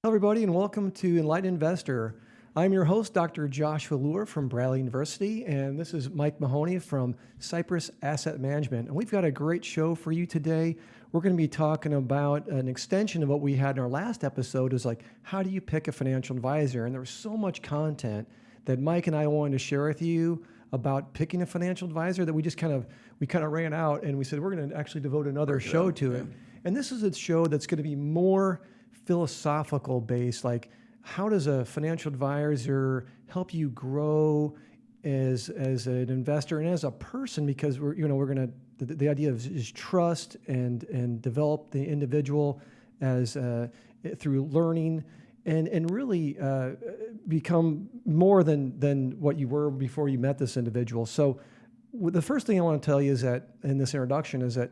Hello, everybody, and welcome to Enlightened Investor. I'm your host, Dr. Joshua Luer from Bradley University, and this is Mike Mahoney from Cypress Asset Management. And we've got a great show for you today. We're going to be talking about an extension of what we had in our last episode, is like, how do you pick a financial advisor? And there was so much content that Mike and I wanted to share with you about picking a financial advisor that we kind of ran out, and we said we're going to actually devote another show to it. And this is a show that's going to be more philosophical based, like how does a financial advisor help you grow as an investor and as a person? Because we're going to the idea is trust and develop the individual as through learning and really become more than what you were before you met this individual. So the first thing I want to tell you is that in this introduction is that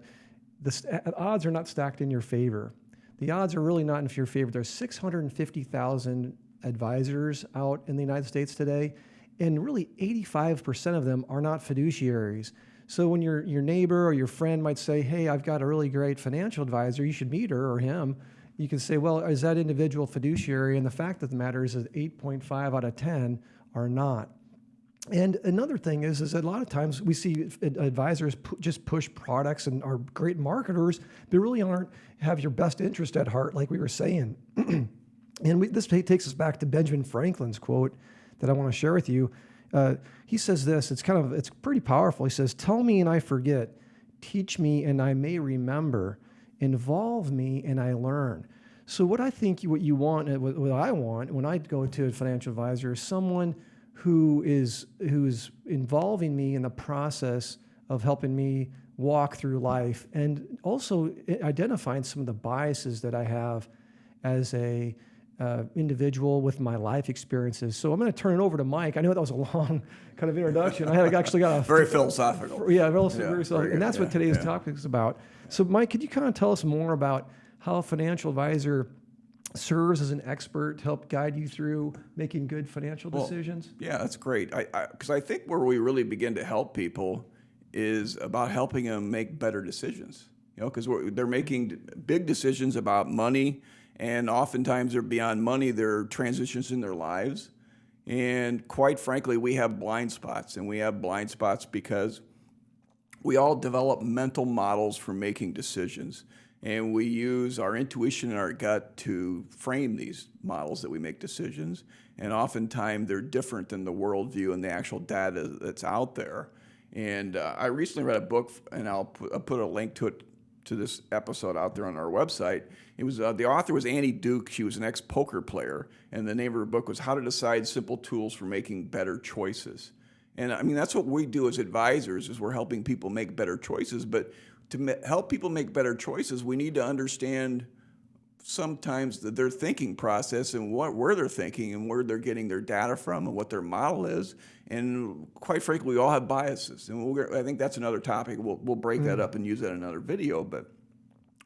the odds are not stacked in your favor. The odds are really not in your favor. There's 650,000 advisors out in the United States today, and really 85% of them are not fiduciaries. So when your neighbor or your friend might say, hey, I've got a really great financial advisor, you should meet her or him, you can say, well, is that individual fiduciary? And the fact of the matter is that 8.5 out of 10 are not. And another thing is that a lot of times we see advisors just push products and are great marketers, but really have your best interest at heart, like we were saying. And this takes us back to Benjamin Franklin's quote that I want to share with you. He says this, it's pretty powerful. He says, tell me and I forget, teach me and I may remember, involve me and I learn. So what I think what I want when I go to a financial advisor is someone who's involving me in the process of helping me walk through life, and also identifying some of the biases that I have as a individual with my life experiences. So I'm going to turn it over to Mike. I know that was a long kind of introduction. I had actually got very philosophical. Yeah, very philosophical. And that's what today's topic is about. So Mike, could you kind of tell us more about how a financial advisor serves as an expert to help guide you through making good financial decisions? Yeah, that's great. Because I think where we really begin to help people is about helping them make better decisions. Because they're making big decisions about money, and oftentimes they're beyond money. They're transitions in their lives, and quite frankly, we have blind spots, and we have blind spots because we all develop mental models for making decisions. And we use our intuition and our gut to frame these models that we make decisions. And oftentimes they're different than the worldview and the actual data that's out there. And I recently read a book, and I'll put a link to it, to this episode out there on our website. It was the author was Annie Duke. She was an ex-poker player. And the name of her book was How to Decide Simple Tools for Making Better Choices. And I mean, that's what we do as advisors, is we're helping people make better choices. But to help people make better choices, we need to understand sometimes their thinking process and where they're thinking and where they're getting their data from and what their model is. And quite frankly, we all have biases. And I think that's another topic. We'll break that up and use that in another video. But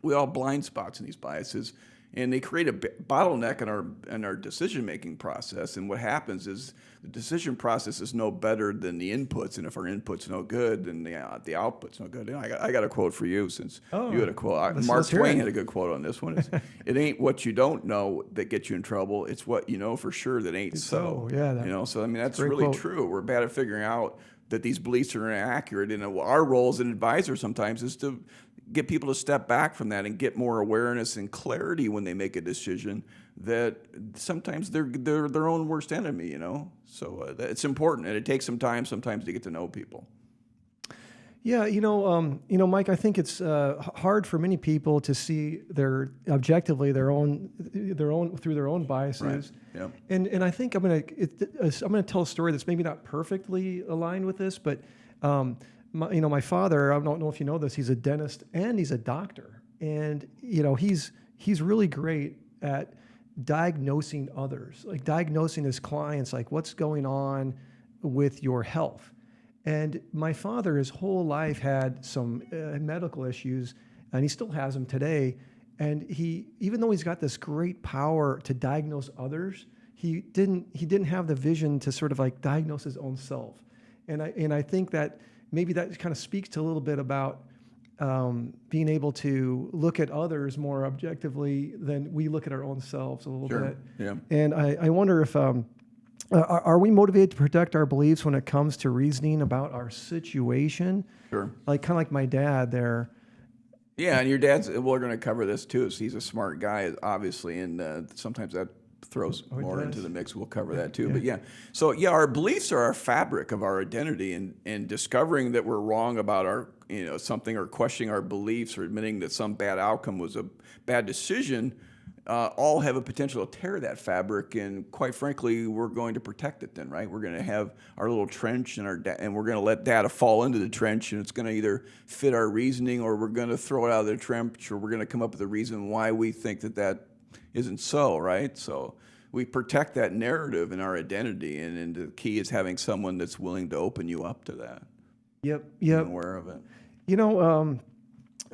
we all have blind spots in these biases, and they create a bottleneck in our decision-making process. And what happens is the decision process is no better than the inputs, and if our input's no good, then the output's no good. I got a quote for you, since you had a quote. Mark Twain had a good quote on this one. It ain't what you don't know that gets you in trouble. It's what you know for sure that ain't so. Yeah. So I mean, that's really true. We're bad at figuring out that these beliefs are inaccurate, and our role as an advisor sometimes is to get people to step back from that and get more awareness and clarity when they make a decision, that sometimes they're their own worst enemy, So it's important, and it takes some time sometimes to get to know people. Yeah, Mike, I think it's hard for many people to see their own through their own biases. Right. Yeah. And I think I'm gonna tell a story that's maybe not perfectly aligned with this, but my father, I don't know if you know this, he's a dentist and he's a doctor, and he's really great at diagnosing others, like diagnosing his clients, like what's going on with your health. And my father, his whole life, had some medical issues, and he still has them today. And even though he's got this great power to diagnose others, he didn't have the vision to sort of like diagnose his own self. And I think that maybe that kind of speaks to a little bit about being able to look at others more objectively than we look at our own selves a little Sure. bit. Yeah. And I wonder if are we motivated to protect our beliefs when it comes to reasoning about our situation? Sure. Like kind of like my dad there. Yeah, and your dad's, we're going to cover this too. So he's a smart guy, obviously, and sometimes that throws more into the mix. We'll cover that too. Yeah. But our beliefs are our fabric of our identity, and discovering that we're wrong about our, something, or questioning our beliefs, or admitting that some bad outcome was a bad decision, all have a potential to tear that fabric. And quite frankly, we're going to protect it then, right? We're going to have our little trench and and we're going to let data fall into the trench, and it's going to either fit our reasoning, or we're going to throw it out of the trench, or we're going to come up with a reason why we think that isn't so, right? So we protect that narrative in our identity, and the key is having someone that's willing to open you up to that. Yep. Being aware of it.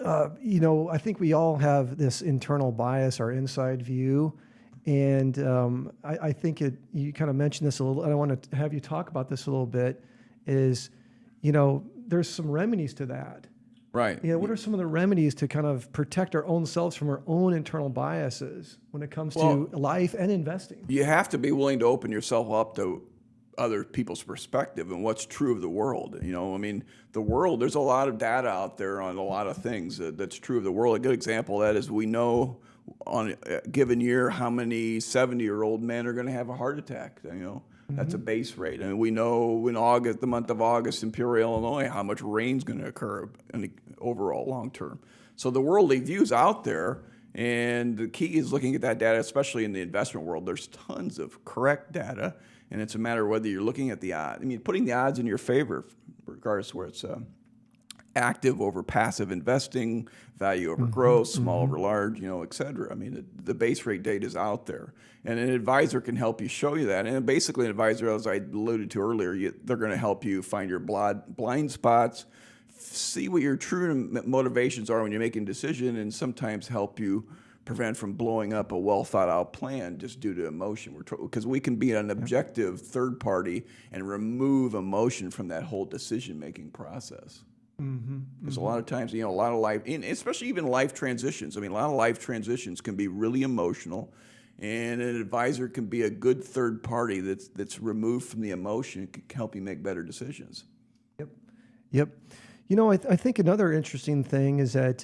I think we all have this internal bias, our inside view, and I think you kind of mentioned this a little, and I want to have you talk about this a little bit, is, there's some remedies to that. Right. What are some of the remedies to kind of protect our own selves from our own internal biases when it comes to life and investing? You have to be willing to open yourself up to other people's perspective and what's true of the world. The world, there's a lot of data out there on a lot of things that's true of the world. A good example of that is we know on a given year how many 70-year-old men are going to have a heart attack. That's a base rate. And we know in the month of August in Peoria, Illinois, how much rain's going to occur in the overall long term. So the worldly view's out there, and the key is looking at that data, especially in the investment world. There's tons of correct data, and it's a matter of whether you're looking at the odds. Putting the odds in your favor, regardless of where it's active over passive investing, value over growth, small over large, et cetera. The base rate data is out there, and an advisor can help you show you that. And basically, an advisor, as I alluded to earlier, they're going to help you find your blind spots, see what your true motivations are when you're making a decision, and sometimes help you prevent from blowing up a well-thought-out plan just due to emotion. Because we can be an objective third party and remove emotion from that whole decision-making process. Because a lot of times, a lot of life, especially even life transitions. A lot of life transitions can be really emotional, and an advisor can be a good third party that's removed from the emotion, can help you make better decisions. Yep. I think another interesting thing is that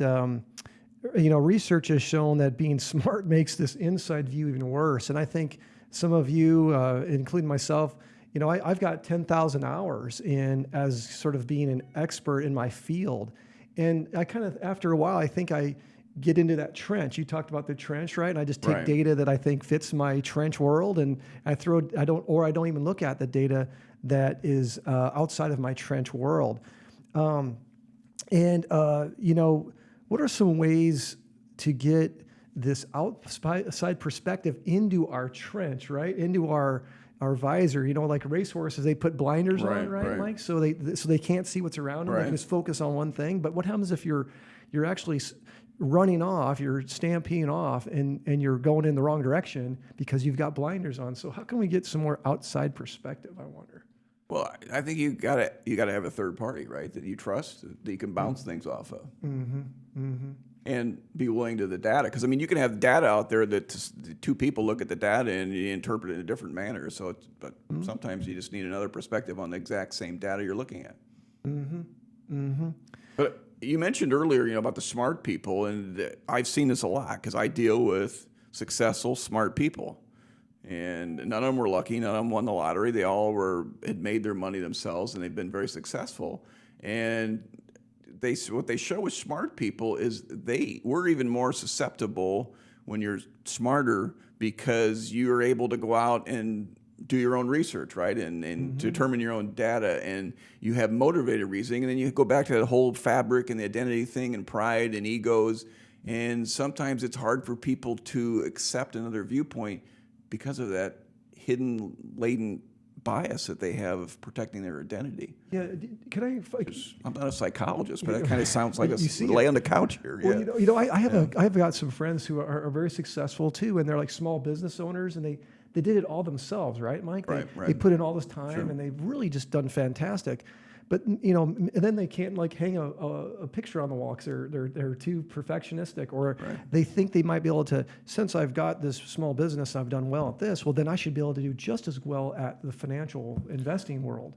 research has shown that being smart makes this inside view even worse. And I think some of you, including myself, I've got 10,000 hours in as sort of being an expert in my field. And I kind of, after a while, I think I get into that trench. You talked about the trench, right? And I just take data that I think fits my trench world, and I don't even look at the data that is outside of my trench world. What are some ways to get this outside perspective into our trench, right? Into our visor, like racehorses, they put blinders on, right, Mike? So they can't see what's around them. They just focus on one thing. But what happens if you're actually running off, you're stampeding off, and you're going in the wrong direction because you've got blinders on? So how can we get some more outside perspective, I wonder? Well, I think you gotta have a third party, right, that you trust, that you can bounce things off of. And be willing to the data. Because, you can have data out there that two people look at the data and you interpret it in a different manner. But sometimes you just need another perspective on the exact same data you're looking at. But you mentioned earlier, about the smart people, and I've seen this a lot because I deal with successful, smart people. And none of them were lucky. None of them won the lottery. They all had made their money themselves, and they've been very successful. And what they show with smart people is we're even more susceptible when you're smarter, because you're able to go out and do your own research, right, and determine your own data, and you have motivated reasoning, and then you go back to that whole fabric and the identity thing and pride and egos, and sometimes it's hard for people to accept another viewpoint because of that hidden, latent bias that they have of protecting their identity. Yeah, I'm not a psychologist, but that kind of sounds like lay on the couch here. Well, I have got some friends who are very successful too, and they're like small business owners, and they did it all themselves, right, Mike? They put in all this time, and they've really just done fantastic. but and then they can't like hang a picture on the wall because they're too perfectionistic, or they think they might be able to. Since I've got this small business, I've done well at this. Well, then I should be able to do just as well at the financial investing world.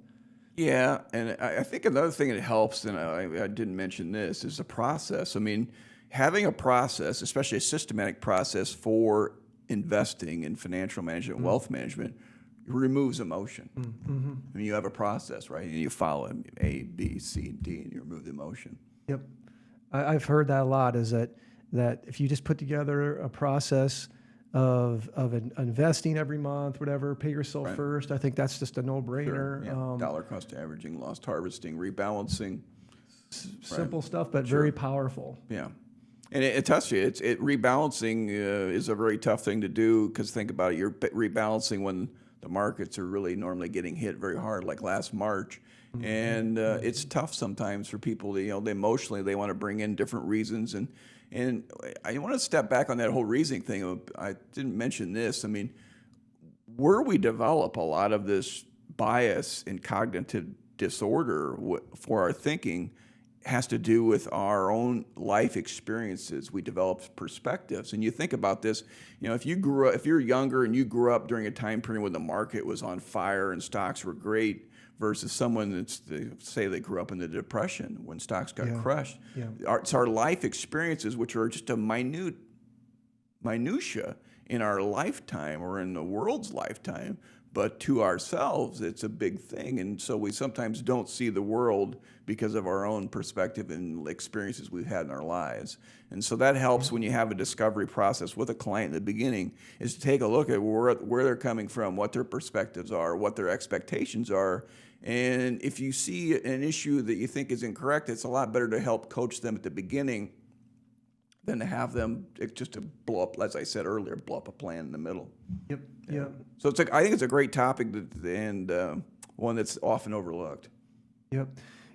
Yeah, and I think another thing that helps, and I didn't mention this, is the process. I mean, having a process, especially a systematic process for investing in financial management, and wealth management, removes emotion. I mean, you have a process, right? And you follow A, B, C, and D, and you remove the emotion. Yep, I've heard that a lot. Is that if you just put together a process of investing every month, whatever, pay yourself first. I think that's just a no-brainer. Sure. Yeah. Dollar cost averaging, loss harvesting, rebalancing. Simple stuff, but very powerful. Yeah. And it tells you, rebalancing is a very tough thing to do, because think about it, you're rebalancing when the markets are really normally getting hit very hard, like last March. And it's tough sometimes for people to, they emotionally, they want to bring in different reasons. And I want to step back on that whole reasoning thing. I didn't mention this. I mean, where we develop a lot of this bias and cognitive disorder for our thinking has to do with our own life experiences. We develop perspectives, and you think about this. If you're younger and you grew up during a time period when the market was on fire and stocks were great, versus someone say they grew up in the Depression when stocks got crushed. Yeah. It's our life experiences, which are just a minutia in our lifetime or in the world's lifetime. But to ourselves, it's a big thing. And so we sometimes don't see the world because of our own perspective and experiences we've had in our lives. And so that helps when you have a discovery process with a client in the beginning, is to take a look at where they're coming from, what their perspectives are, what their expectations are. And if you see an issue that you think is incorrect, it's a lot better to help coach them at the beginning than to have them just to blow up, as I said earlier, blow up a plan in the middle. Yep. Yeah. So I think it's a great topic and one that's often overlooked. Yep.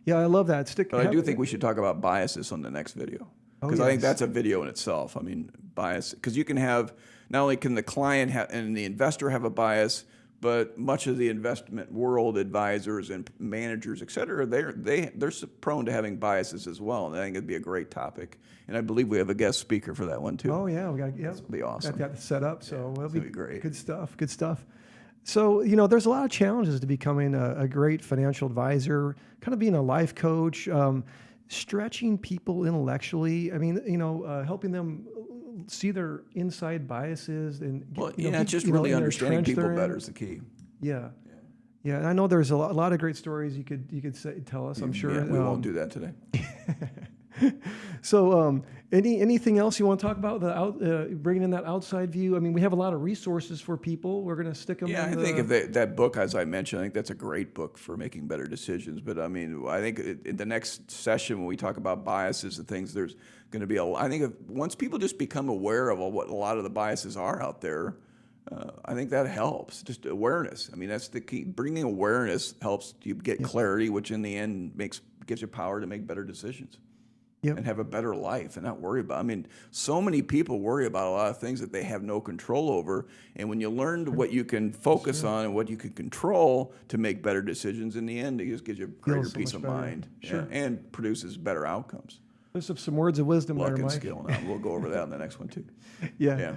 Yeah, I love that. But I do think we should talk about biases on the next video, because I think that's a video in itself. I mean, bias, because you can have, not only can the client and the investor have a bias, but much of the investment world, advisors and managers, et cetera, they're prone to having biases as well. And I think it'd be a great topic. And I believe we have a guest speaker for that one too. Oh yeah, we got That'll be awesome. Got it set up, so it'll be great. Good stuff. Good stuff. So there's a lot of challenges to becoming a great financial advisor. Kind of being a life coach, stretching people intellectually. I mean, helping them see their inside biases and just really understanding people better is the key. Yeah. And I know there's a lot of great stories you could tell us. I'm sure. Yeah, we won't do that today. So, anything else you want to talk about? Bringing in that outside view. I mean, we have a lot of resources for people. We're going to stick them. Yeah, I think if that book, as I mentioned, I think that's a great book for making better decisions. But I mean, I think in the next session when we talk about biases and things, there's going to be I think once people just become aware of what a lot of the biases are out there, I think that helps. Just awareness. I mean, that's the key. Bringing awareness helps you get clarity, which in the end gives you power to make better decisions. Yep. And have a better life and not worry about. I mean, so many people worry about a lot of things that they have no control over. And when you learn what you can focus on and what you can control to make better decisions, in the end, it just gives you greater peace of mind. Sure. And produces better outcomes. There's some words of wisdom there, Mike. Luck and skill. Now, we'll go over that in the next one, too. Yeah.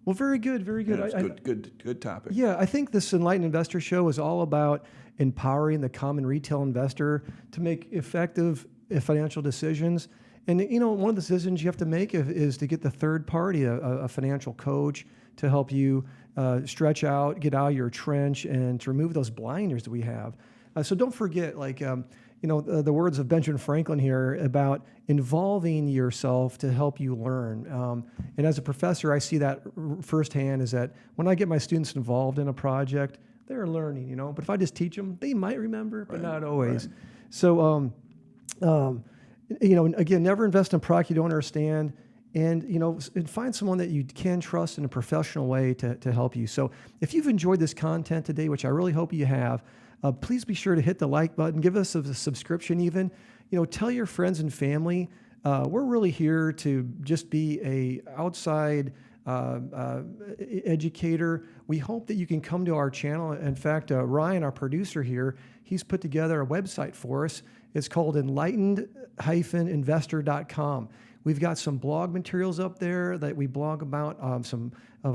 Well, very good, very good. Yeah, good topic. Yeah, I think this Enlightened Investor Show is all about empowering the common retail investor to make effective financial decisions. And one of the decisions you have to make is to get the third party, a financial coach, to help you stretch out, get out of your trench, and to remove those blinders that we have. So don't forget, the words of Benjamin Franklin here about involving yourself to help you learn. And as a professor, I see that firsthand. Is that when I get my students involved in a project, they're learning. But if I just teach them, they might remember, but not always. Right. So. Again, never invest in a product you don't understand, and find someone that you can trust in a professional way to help you. So if you've enjoyed this content today, which I really hope you have, please be sure to hit the like button, give us a subscription even, tell your friends and family. We're really here to just be a outside educator. We hope that you can come to our channel. In fact, Ryan, our producer here, he's put together a website for us. It's called enlightened-investor.com. We've got some blog materials up there that we blog about some of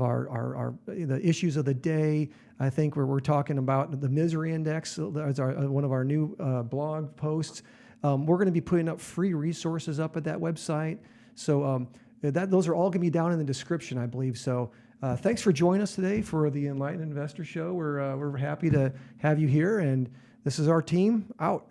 the issues of the day. I think we're talking about the misery index. That's one of our new blog posts. We're going to be putting up free resources up at that website. So those are all going to be down in the description, I believe. So thanks for joining us today for the Enlightened Investor Show. We're happy to have you here, and this is our team out.